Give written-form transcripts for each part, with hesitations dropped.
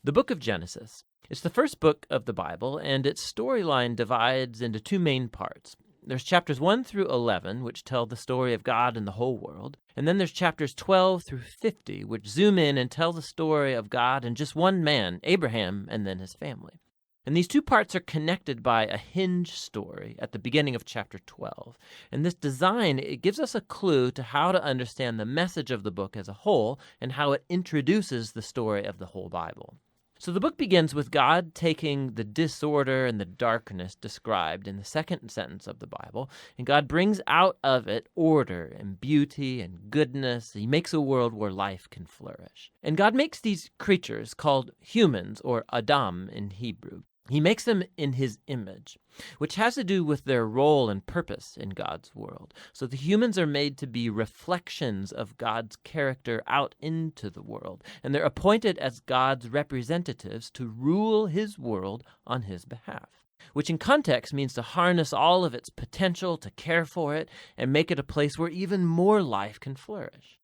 The book of Genesis. It's the first book of the Bible, and its storyline divides into two main parts. There's chapters 1 through 11, which tell the story of God and the whole world. And then there's chapters 12 through 50, which zoom in and tell the story of God and just one man, Abraham, and then his family. And these two parts are connected by a hinge story at the beginning of chapter 12. And this design, it gives us a clue to how to understand the message of the book as a whole and how it introduces the story of the whole Bible. So the book begins with God taking the disorder and the darkness described in the second sentence of the Bible, and God brings out of it order and beauty and goodness. He makes a world where life can flourish. And God makes these creatures called humans, or Adam in Hebrew. He makes them in his image, which has to do with their role and purpose in God's world. So the humans are made to be reflections of God's character out into the world, and they're appointed as God's representatives to rule his world on his behalf, which in context means to harness all of its potential, to care for it, and make it a place where even more life can flourish.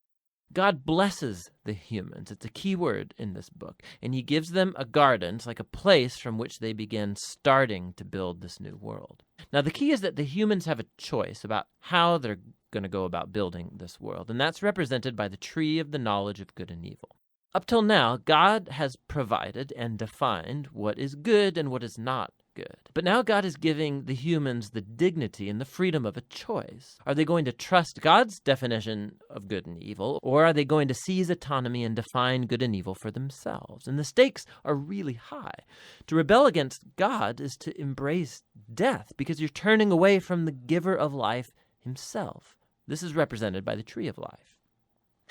God blesses the humans. It's a key word in this book. And he gives them a garden. It's like a place from which they begin starting to build this new world. Now, the key is that the humans have a choice about how they're going to go about building this world. And that's represented by the tree of the knowledge of good and evil. Up till now, God has provided and defined what is good and what is not good. But now God is giving the humans the dignity and the freedom of a choice. Are they going to trust God's definition of good and evil, or are they going to seize autonomy and define good and evil for themselves? And the stakes are really high. To rebel against God is to embrace death, because you're turning away from the giver of life himself. This is represented by the tree of life.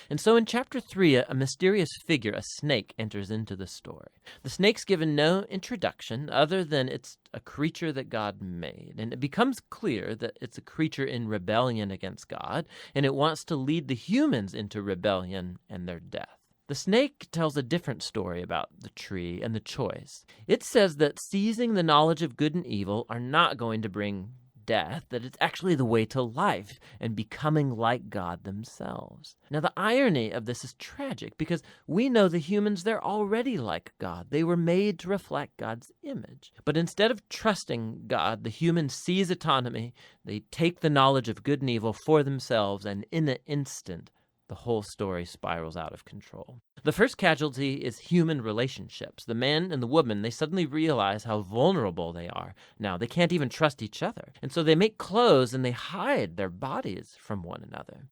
And so in chapter 3, a mysterious figure, a snake, enters into the story. The snake's given no introduction other than it's a creature that God made. And it becomes clear that it's a creature in rebellion against God, and it wants to lead the humans into rebellion and their death. The snake tells a different story about the tree and the choice. It says that seizing the knowledge of good and evil are not going to bring death, that it's actually the way to life and becoming like God themselves. Now, the irony of this is tragic because we know the humans, they're already like God. They were made to reflect God's image. But instead of trusting God, the humans seize autonomy. They take the knowledge of good and evil for themselves, and in an instant, the whole story spirals out of control. The first casualty is human relationships. The man and the woman, they suddenly realize how vulnerable they are. Now, they can't even trust each other. And so they make clothes and they hide their bodies from one another.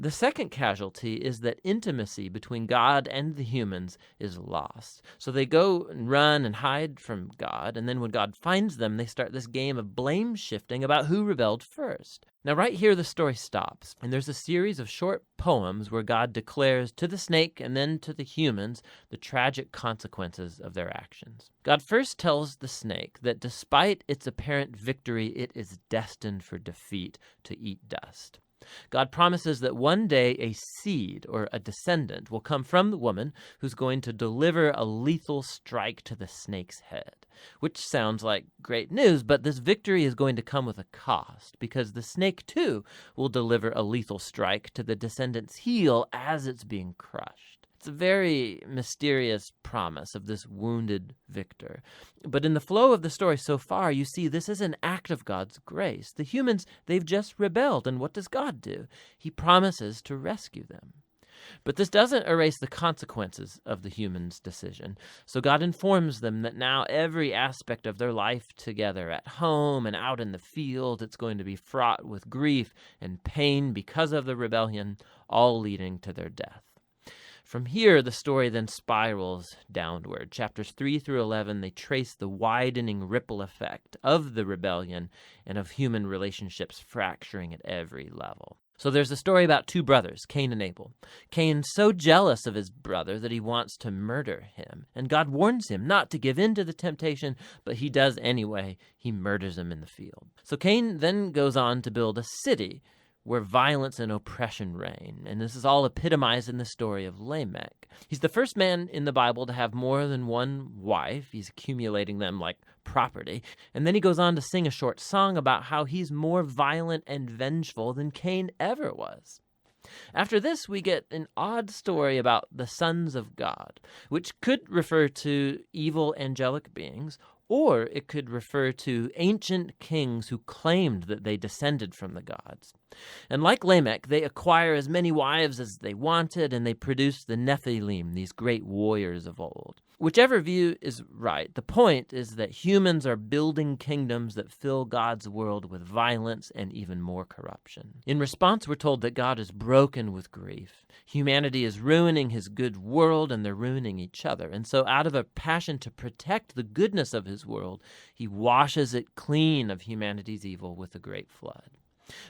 The second casualty is that intimacy between God and the humans is lost. So they go and run and hide from God, and then when God finds them, they start this game of blame shifting about who rebelled first. Now, right here, the story stops, and there's a series of short poems where God declares to the snake and then to the humans the tragic consequences of their actions. God first tells the snake that despite its apparent victory, it is destined for defeat, to eat dust. God promises that one day a seed or a descendant will come from the woman who's going to deliver a lethal strike to the snake's head, which sounds like great news, but this victory is going to come with a cost because the snake too will deliver a lethal strike to the descendant's heel as it's being crushed. It's a very mysterious promise of this wounded victor. But in the flow of the story so far, you see this is an act of God's grace. The humans, they've just rebelled, and what does God do? He promises to rescue them. But this doesn't erase the consequences of the humans' decision. So God informs them that now every aspect of their life together, at home and out in the field, it's going to be fraught with grief and pain because of the rebellion, all leading to their death. From here, the story then spirals downward. Chapters 3 through 11, they trace the widening ripple effect of the rebellion and of human relationships fracturing at every level. So there's a story about two brothers, Cain and Abel. Cain's so jealous of his brother that he wants to murder him. And God warns him not to give in to the temptation, but he does anyway. He murders him in the field. So Cain then goes on to build a city where violence and oppression reign. And this is all epitomized in the story of Lamech. He's the first man in the Bible to have more than one wife. He's accumulating them like property. And then he goes on to sing a short song about how he's more violent and vengeful than Cain ever was. After this, we get an odd story about the sons of God, which could refer to evil angelic beings, or it could refer to ancient kings who claimed that they descended from the gods. And like Lamech, they acquire as many wives as they wanted, and they produce the Nephilim, these great warriors of old. Whichever view is right, the point is that humans are building kingdoms that fill God's world with violence and even more corruption. In response, we're told that God is broken with grief. Humanity is ruining his good world, and they're ruining each other. And so out of a passion to protect the goodness of his world, he washes it clean of humanity's evil with a great flood.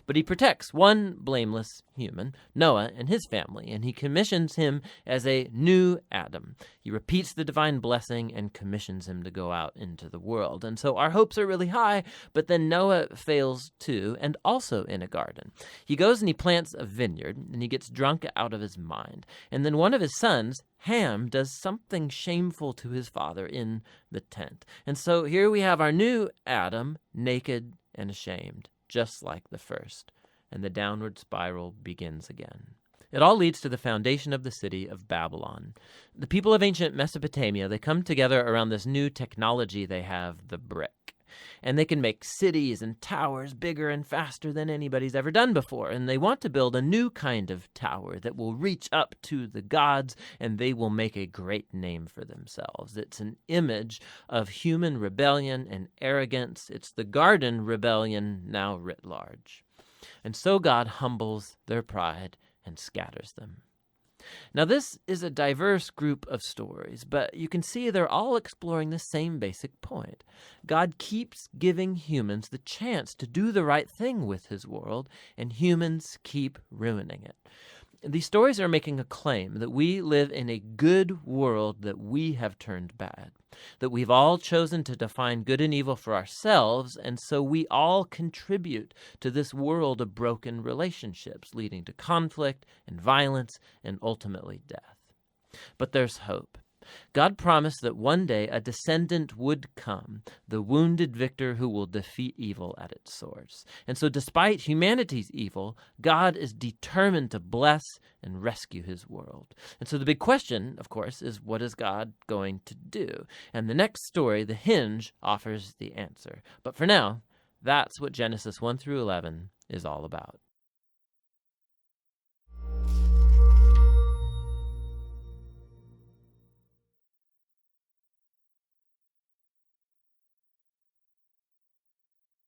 But he protects one blameless human, Noah, and his family, and he commissions him as a new Adam. He repeats the divine blessing and commissions him to go out into the world. And so our hopes are really high, but then Noah fails too, and also in a garden. He goes and he plants a vineyard, and he gets drunk out of his mind. And then one of his sons, Ham, does something shameful to his father in the tent. And so here we have our new Adam, naked and ashamed, just like the first, and the downward spiral begins again. It all leads to the foundation of the city of Babylon. The people of ancient Mesopotamia, they come together around this new technology they have, the brick. And they can make cities and towers bigger and faster than anybody's ever done before. And they want to build a new kind of tower that will reach up to the gods, and they will make a great name for themselves. It's an image of human rebellion and arrogance. It's the garden rebellion now writ large. And so God humbles their pride and scatters them. Now, this is a diverse group of stories, but you can see they're all exploring the same basic point. God keeps giving humans the chance to do the right thing with his world, and humans keep ruining it. These stories are making a claim that we live in a good world that we have turned bad, that we've all chosen to define good and evil for ourselves, and so we all contribute to this world of broken relationships, leading to conflict and violence and ultimately death. But there's hope. God promised that one day a descendant would come, the wounded victor who will defeat evil at its source. And so despite humanity's evil, God is determined to bless and rescue his world. And so the big question, of course, is what is God going to do? And the next story, The Hinge, offers the answer. But for now, that's what Genesis 1 through 11 is all about.